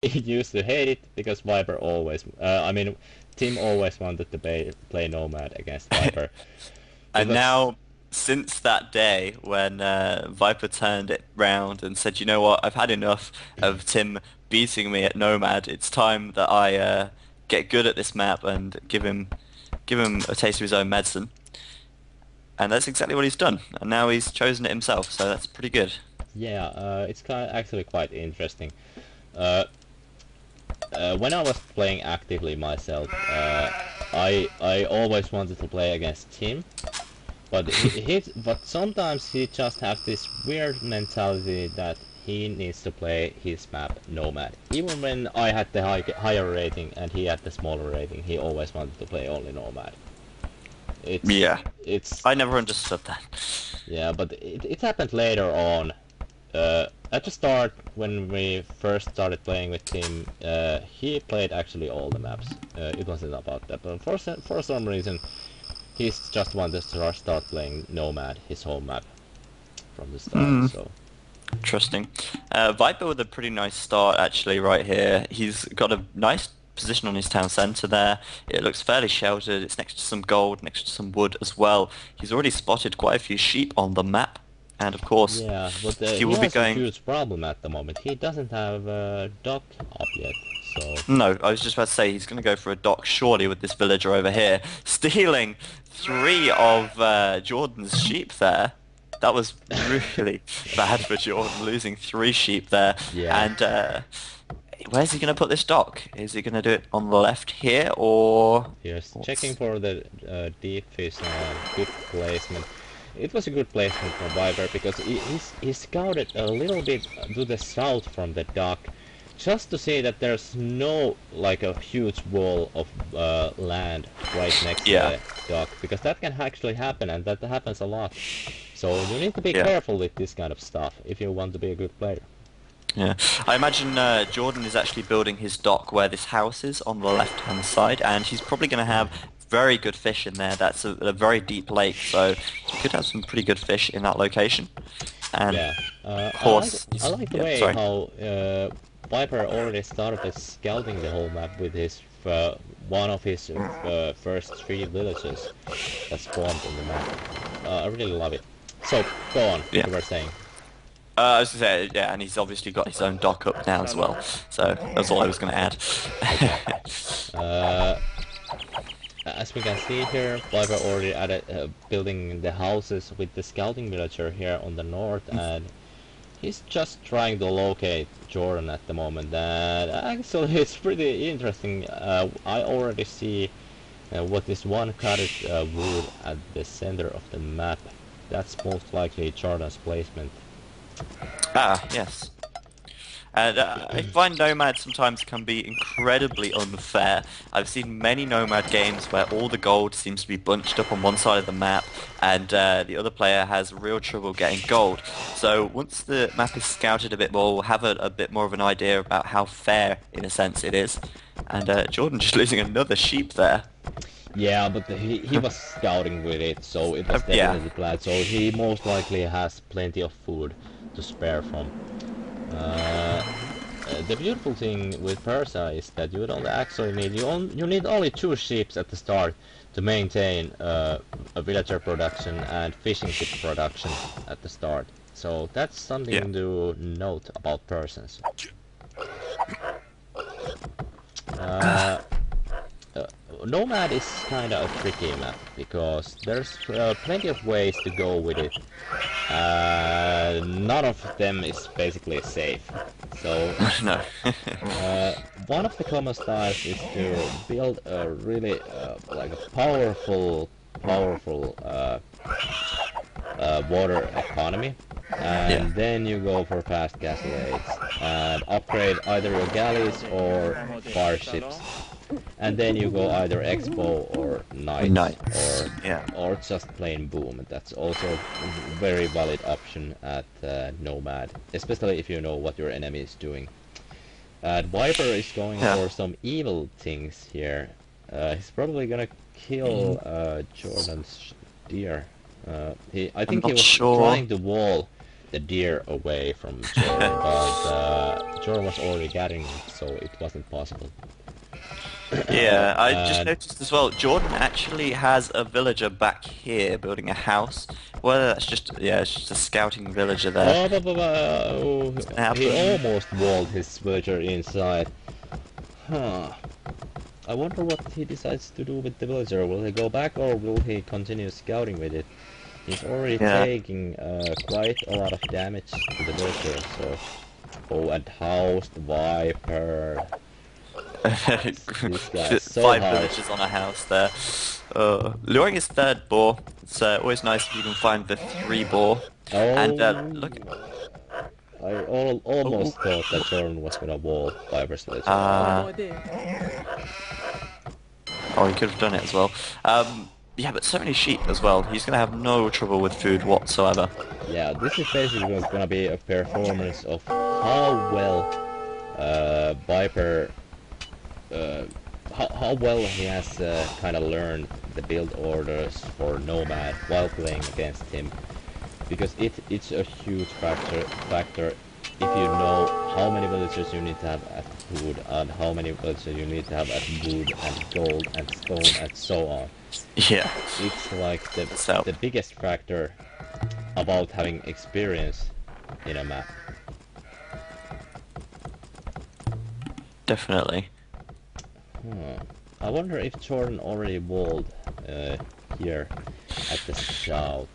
he used to hate it because Viper always, Tim always wanted to play Nomad against Viper. It And was, now, since that day when Viper turned it round and said, you know what, I've had enough of Tim beating me at Nomad. It's time that I get good at this map and give him a taste of his own medicine. And that's exactly what he's done. And now he's chosen it himself, so that's pretty good. yeah, it's actually quite interesting. Uh, when I was playing actively myself, I always wanted to play against Tim, but but sometimes he just has this weird mentality that he needs to play his map Nomad. Even when I had the higher rating and he had the smaller rating, he always wanted to play only Nomad. It's Yeah, it's I never understood that. Yeah, but it happened later on. At the start, when we first started playing with him, he played actually all the maps. It wasn't about that, but for some reason, he's just wanted to start playing Nomad, his home map, from the start. Hmm. So Interesting. Viper with a pretty nice start actually right here. He's got a nice position on his town centre there. It looks fairly sheltered. It's next to some gold, next to some wood as well. He's already spotted quite a few sheep on the map. And of course, yeah, but he he will be has a going... huge problem at the moment. He doesn't have a dock up yet, so No, I was just about to say he's going to go for a dock surely with this villager over here. Stealing 3 of Jordan's sheep there. That was really bad for Jordan, losing 3 sheep there. yeah. And where's he going to put this dock? Is he going to do it on the left here, or... Yes, checking what's... for the deep fish good placement. It was a good placement from Viper because he scouted a little bit to the south from the dock, just to see that there's no like a huge wall of land right next to Yeah, the dock, because that can actually happen, and that happens a lot. So you need to be yeah. careful with this kind of stuff if you want to be a good player. Yeah, I imagine Jordan is actually building his dock where this house is on the left-hand side, and he's probably going to have very good fish in there. That's a very deep lake, so he could have some pretty good fish in that location. And Yeah, of I like course, I like the yeah, way sorry. how Viper already started with scouting the whole map with his one of his first 3 villages that spawned in the map. I really love it. So go on, Yeah. you were saying. I was gonna say, yeah, and he's obviously got his own dock up now as well. So that's all I was going to add. Okay. Uh, as we can see here, Viper already added building the houses with the scouting villager here on the north, and he's just trying to locate Jordan at the moment, and actually it's pretty interesting. I already see what is one cottage wood at the center of the map. That's most likely Jordan's placement. Ah, yes. And I find Nomad sometimes can be incredibly unfair. I've seen many Nomad games where all the gold seems to be bunched up on one side of the map, and the other player has real trouble getting gold. So once the map is scouted a bit more, we'll have a bit more of an idea about how fair, in a sense, it is. And Jordan just losing another sheep there. Yeah, but he was scouting with it, so it was Yeah, definitely planned. So he most likely has plenty of food to spare from. Uh, the beautiful thing with Persia is that you don't actually need you need only 2 ships at the start to maintain a villager production and fishing ship production at the start. So that's yeah. something to note about Persians. Uh, uh, Nomad is kind of a tricky map because there's plenty of ways to go with it. None of them is basically safe. So No. one of the common styles is to build a really like a powerful water economy, Yeah. and then you go for fast cascades and upgrade either your galleys or fire ships, and then you go either expo or knights Nice. Yeah. or just plain boom. That's also a very valid option at Nomad, especially if you know what your enemy is doing. Viper is going Yeah. for some evil things here. He's probably gonna kill Jordan's deer. I I'm think he not was sure. trying to wall the deer away from Jordan, but Jordan was already getting it, so it wasn't possible. Yeah, I just And noticed as well, Jordan actually has a villager back here building a house. Whether that's just, yeah, it's just a scouting villager there. oh, gonna he happen? almost walled his villager inside. Huh. I wonder what he decides to do with the villager. Will he go back or will he continue scouting with it? He's already Yeah. taking quite a lot of damage to the villager, so... Oh, and house, the Viper... This guy's so 5 hard. villagers on a house there. Luring his third boar. It's always nice if you can find the 3 boar. Oh, And look. I almost thought that Jordan was gonna wall Viper's villager. Oh, he could have done it as well. Yeah, but so many sheep as well. He's gonna have no trouble with food whatsoever. Yeah, this is basically gonna be a performance of how well Viper, how well he has kind of learned the build orders for Nomad while playing against him, because it's a huge factor if you know how many villagers you need to have at food and how many villagers you need to have at wood and gold and stone and so on. Yeah. It's like the biggest factor about having experience in a map. Definitely. I wonder if Jordan already walled here at the south.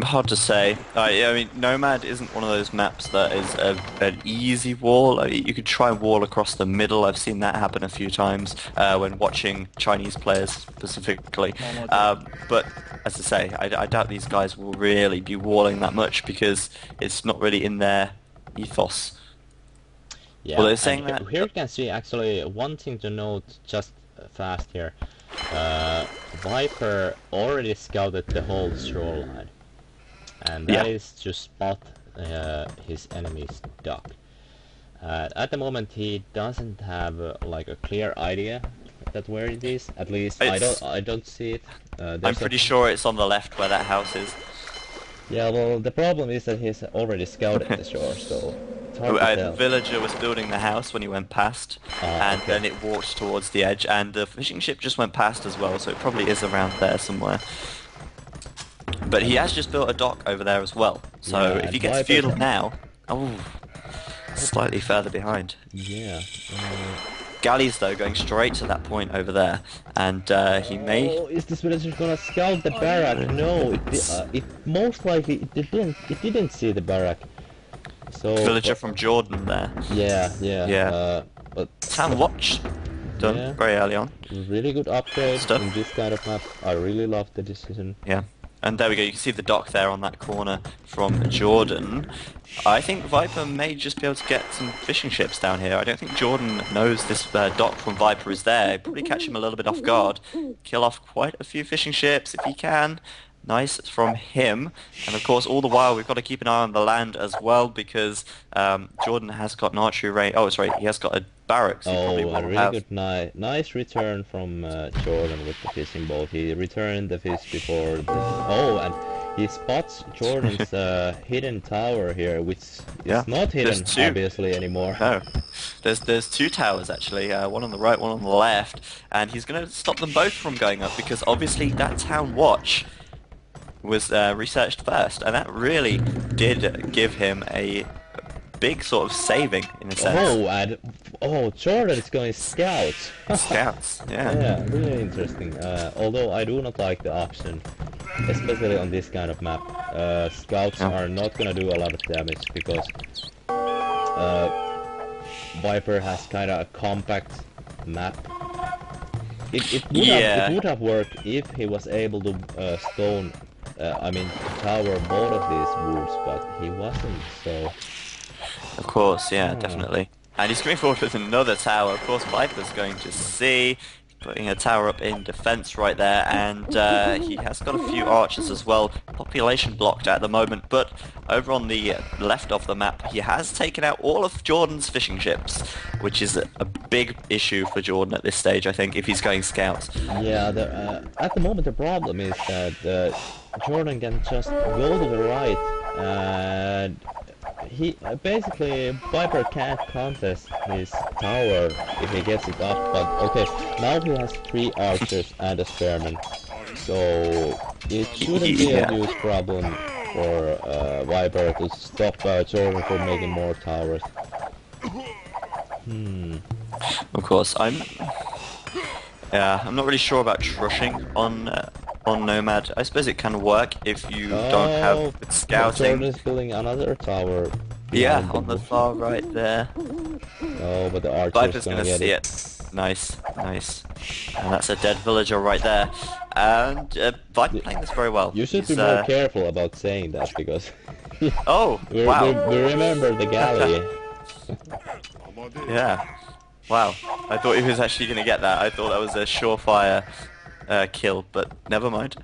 Hard to say. I mean, Nomad isn't one of those maps that is an easy wall. I mean, you could try and wall across the middle. I've seen that happen a few times when watching Chinese players specifically. But as I say, I doubt these guys will really be walling that much because it's not really in their ethos. Yeah, well, they're saying that here you can see actually one thing to note just fast here. Viper already scouted the whole shoreline, and that is to spot his enemy's dock. At the moment, he doesn't have like a clear idea that where it is. At least I don't see it. I'm pretty sure it's on the left where that house is. Yeah, well, the problem is that he's already scouted the shore, so it's hard to tell. The villager was building the house when he went past, and then it walked towards the edge, and the fishing ship just went past as well, so it probably is around there somewhere. But he has just built a dock over there as well, so if he gets feudal now... Oh, slightly further behind. Yeah. Galleys, though, going straight to that point over there, and he may... Oh, is this villager gonna scout the barrack? No, it most likely it didn't see the barrack. So Villager from Jordan there. Yeah. But Town watch done very early on. Really good upgrade in this kind of map. I really love the decision. Yeah. And there we go, you can see the dock there on that corner from Jordan. I think Viper may just be able to get some fishing ships down here. I don't think Jordan knows this dock from Viper is there. He'd probably catch him a little bit off guard. Kill off quite a few fishing ships if he can. Nice from him. And of course, all the while, we've got to keep an eye on the land as well, because Jordan has got an archery range. Oh, sorry, he has got a barracks. Oh, a really good nice return from Jordan with the fishing boat. He returned the fish before the... Oh, and he spots Jordan's hidden tower here, which is not hidden, obviously, anymore. No. There's 2 towers, actually. One on the right, one on the left. And he's going to stop them both from going up, because obviously that town watch was researched first, and that really did give him a big sort of saving in a sense. Jordan is going scouts. Scouts, yeah. Yeah, really interesting. Although I do not like the option, especially on this kind of map. Scouts are not gonna do a lot of damage because Viper has kind of a compact map. It would have worked if he was able to tower both of these woods, but he wasn't, so... Of course, yeah, definitely. And he's coming forward with another tower. Of course, Viper's going to see, putting a tower up in defense right there, and he has got a few archers as well. Population blocked at the moment, but over on the left of the map, he has taken out all of Jordan's fishing ships, which is a big issue for Jordan at this stage, I think, if he's going scouts. Yeah, at the moment the problem is that Jordan can just go to the right And he basically Viper can't contest his tower if he gets it up. But okay, now he has 3 archers and a spearman, so it shouldn't be a huge problem for Viper to stop Jordan from making more towers. Of course, I'm not really sure about trushing on Nomad. I suppose it can work if you don't have good scouting. Jordan is building another tower. Yeah, on the far right there. Oh, but the archer's Viper's gonna see get it. Nice, nice. And that's a dead villager right there. And Viper playing this very well. You should be more careful about saying that because oh, we remember the galley. Yeah. Wow. I thought he was actually going to get that. I thought that was a surefire kill, but never mind.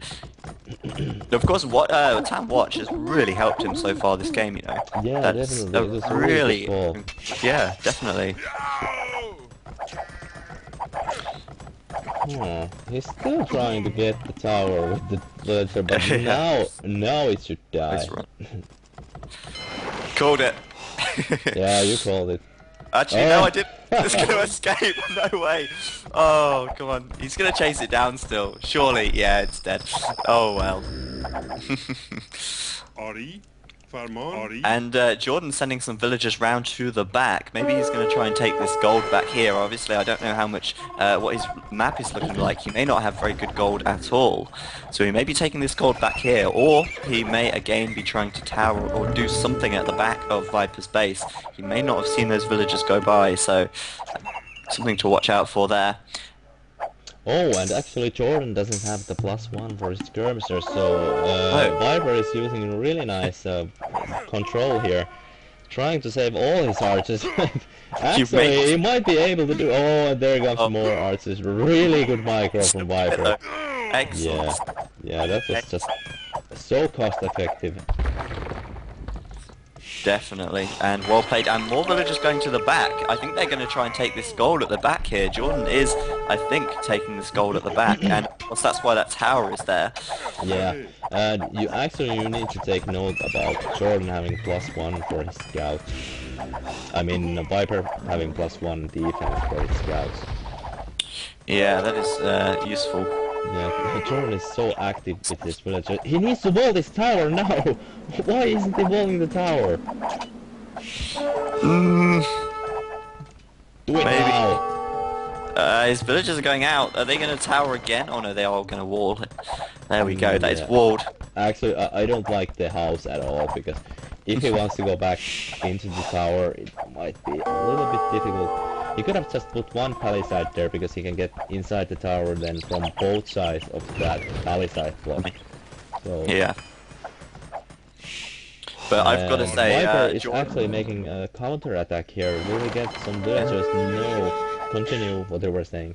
Of course, Tam Watch has really helped him so far this game, you know. Yeah, that's definitely. It's really, yeah, definitely. He's still trying to get the tower with the villager, but now it should die. Nice run. Called it. Yeah, you called it. Actually, no, I didn't. It's gonna escape. No way. Oh, come on. He's gonna chase it down still. Surely. Yeah, it's dead. Oh, well. And Jordan's sending some villagers round to the back. Maybe he's going to try and take this gold back here. Obviously, I don't know how much, what his map is looking like. He may not have very good gold at all. So he may be taking this gold back here, or he may again be trying to tower or do something at the back of Viper's base. He may not have seen those villagers go by, so something to watch out for there. Oh, and actually Jordan doesn't have the +1 for his skirmisher, so Viper is using really nice control here, trying to save all his archers. Actually, he might be able to do. Oh, and there comes more archers. Really good micro from Viper. Excellent. Yeah, that was just so cost effective. Definitely, and well played, and more villagers going to the back. I think they're going to try and take this gold at the back here. Jordan is, I think, taking this gold at the back, and of course that's why that tower is there. Yeah, and you need to take note about Jordan having +1 for his scouts. I mean, Viper having +1 defense for his scouts. Yeah, that is useful. Yeah, Jordan is so active with this villager. He needs to wall this tower now! Why isn't he walling the tower? Do it now! His villagers are going out. Are they going to tower again? Oh no, they are going to wall it. There we go, that is walled. Actually, I don't like the house at all, because if he wants to go back into the tower, it might be a little bit difficult. He could have just put one palisade there, because he can get inside the tower then from both sides of that palisade block. So, yeah. But I've got to say, Viper is actually making a counter attack here. Will we get some villagers? No. Continue what they were saying.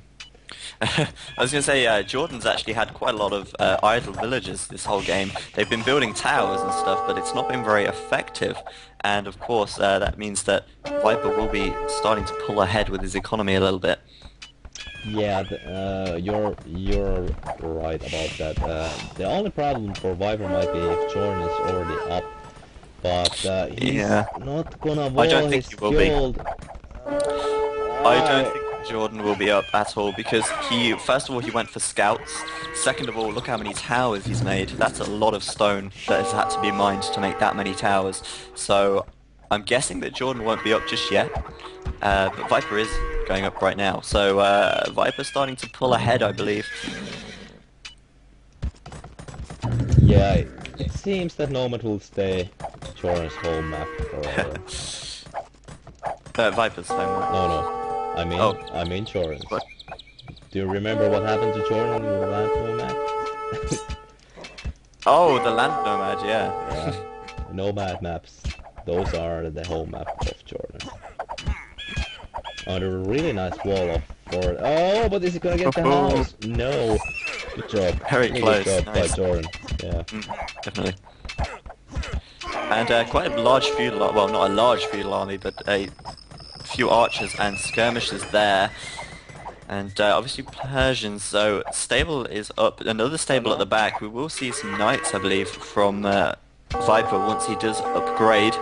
I was going to say, Jordan's actually had quite a lot of idle villagers this whole game. They've been building towers and stuff, but it's not been very effective. And of course, that means that Viper will be starting to pull ahead with his economy a little bit. Yeah, you're right about that. The only problem for Viper might be if Jordan is already up, but he's not gonna wall his gold. I don't think Jordan will be up at all, because first of all, he went for scouts. Second of all, look how many towers he's made. That's a lot of stone that has had to be mined to make that many towers. So I'm guessing that Jordan won't be up just yet, but Viper is going up right now. So Viper's starting to pull ahead, I believe. Yeah, it seems that Nomad will stay Jordan's home map forever. Viper's home map. No. I mean Jordan's. What? Do you remember what happened to Jordan in the Land Nomad? Oh, the Land Nomad, yeah. Nomad maps. Those are the home map of Jordan. Oh, they're a really nice wall of forward. Oh, but is he gonna get the house? No. Good job. Very close. Good job by Jordan. Yeah. Definitely. And quite a large feudal, well, not a large feudal army, but a few archers and skirmishers there, and obviously Persians. So stable is up, another stable at the back. We will see some knights, I believe, from Viper once he does upgrade,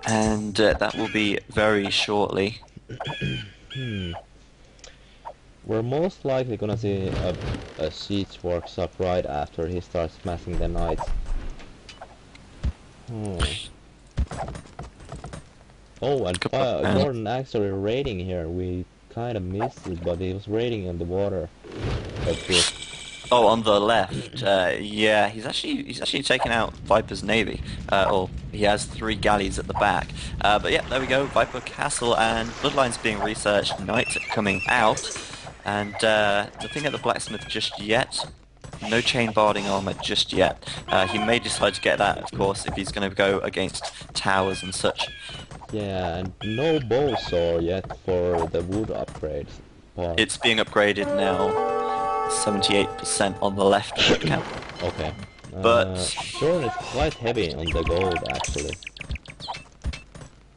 and that will be very shortly. We're most likely gonna see a siege workshop right after he starts smashing the knights. Oh, and Jordan actually raiding here. We kind of missed it, but he was raiding in the water. Oh, on the left. Yeah, he's actually taken out Viper's navy. Or he has 3 galleys at the back. But yeah, there we go. Viper Castle and Bloodlines being researched. Knights coming out, and nothing at the blacksmith just yet. No chain barding armor just yet. He may decide to get that, of course, if he's going to go against towers and such. Yeah, and no bow saw yet for the wood upgrades part. It's being upgraded now. 78% on the left wood count. Okay. But Jordan is quite heavy on the gold, actually.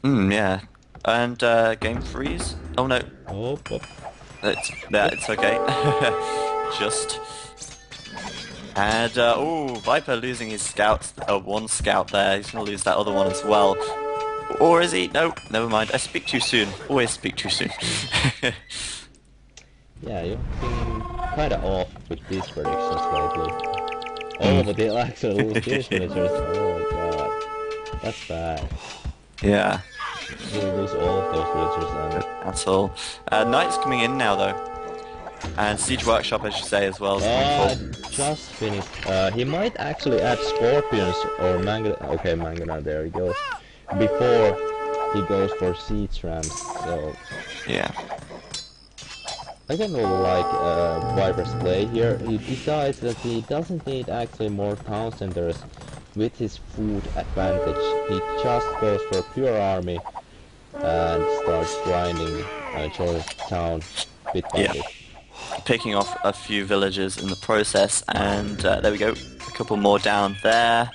Yeah. And game freeze? Oh no. Oh. It's okay. Just. And Viper losing his scouts. One scout there. He's gonna lose that other one as well. Or is he? No, never mind. I speak too soon. Always speak too soon. Yeah, you've been kinda off with these predictions lately. Oh, but they'll actually lose these villagers. Oh god. That's bad. Yeah. They'll lose all of those villagers then. That's all. Knights coming in now though. And Siege Workshop, I should say, as well. Just finished. He might actually add Scorpions or Okay, Mangonar, there he goes. Before he goes for Siege Rams, so... Yeah. I kind of like Viper's play here. He decides that he doesn't need actually more town centers with his food advantage. He just goes for pure army and starts grinding Jordan's town bit by bit. Picking off a few villagers in the process, and there we go. A couple more down there.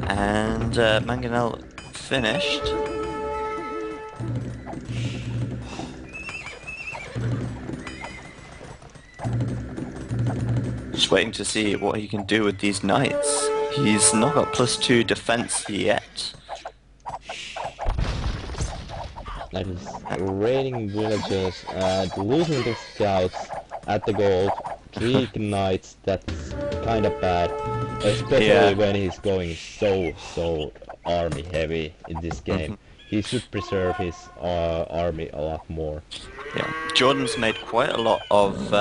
And Mangonel finished. Just waiting to see what he can do with these knights. He's not got +2 defense yet. That is raiding villages and losing the scouts at the gold. 3 knights, that's kind of bad. Especially when he's going so army heavy in this game. He should preserve his army a lot more. Yeah, Jordan's made quite a lot of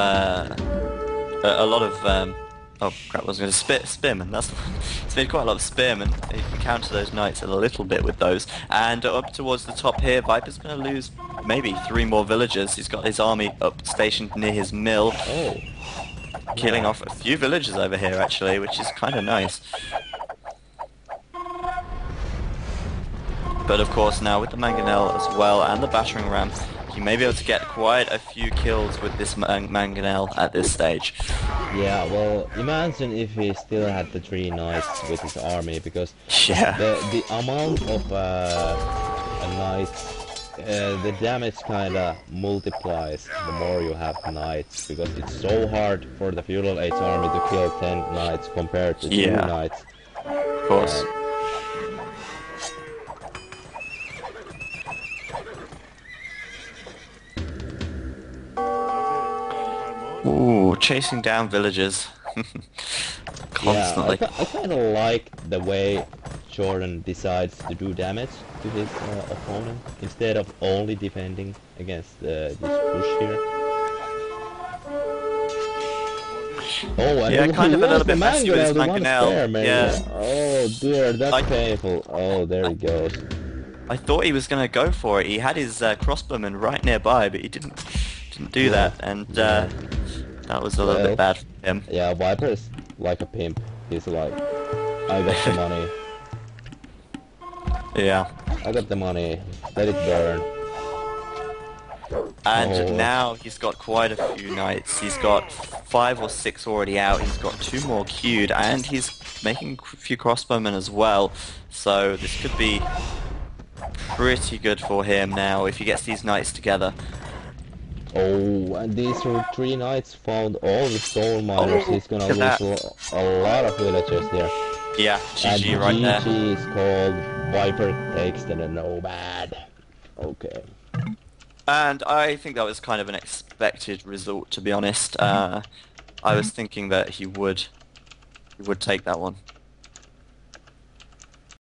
oh crap, I was going to spearmen. It's made quite a lot of spearmen. You can counter those knights a little bit with those. And up towards the top here, Viper's going to lose maybe 3 more villagers. He's got his army up stationed near his mill. Oh. Killing off a few villagers over here actually, which is kind of nice. But of course now with the Mangonel as well and the battering ram, he may be able to get quite a few kills with this Mangonel at this stage. Yeah, well, imagine if he still had the 3 knights with his army, because the amount of knights, the damage kinda multiplies the more you have knights, because it's so hard for the feudal age army to kill 10 knights compared to 2 knights. Of course. Ooh, chasing down villagers. Constantly. Yeah, I kind of like the way Jordan decides to do damage to his opponent, instead of only defending against this push here. Oh, and yeah, kind of a little bit messy with his Mangonel. Yeah. Oh dear, that's painful. Oh, there he goes. I thought he was going to go for it. He had his crossbowman right nearby, but he didn't do that, and that was a little bit bad for him. Yeah, Viper is like a pimp. He's like, I got the money. Yeah. I got the money. Let it burn. And now he's got quite a few knights. He's got 5 or 6 already out. He's got 2 more queued, and he's making a few crossbowmen as well. So this could be pretty good for him now if he gets these knights together. Oh, and these 3 knights found all the soul miners. He's gonna lose a lot of villagers here. Yeah, And GG right there. GG is called Viper takes the Nomad. Okay. And I think that was kind of an expected result, to be honest. I was thinking that he would take that one.